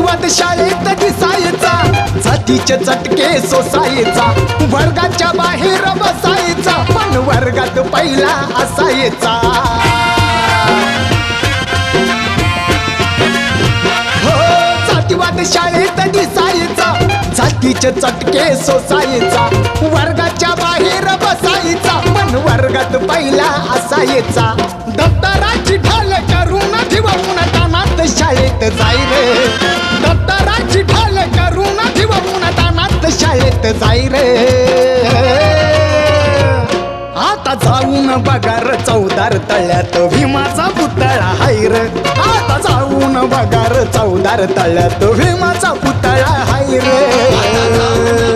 जातीवाद शाळेत दिसायचा, जातीचे चटके सोसायचा, वर्गाच्या बाहेर बसायचा, पण वर्गात पहिला असायचा। हो जातीवाद शाळेत दिसायचा, जातीचे चटके सोसायचा, वर्गाच्या बाहेर बसायचा, पण वर्गात पहिला असायचा। दप्तराची ढाल करून ठेवून तानात शाळेत जाई रे, दप्तराची ढाल करून ठेवून तानात शाळेत जाई रे। आता जाऊन बगार चौदार तळ्यात भीमाचा पुतळा हाय रे, आता जाऊन बगार चौदार तळ्यात भीमाचा पुतळा हाय रे।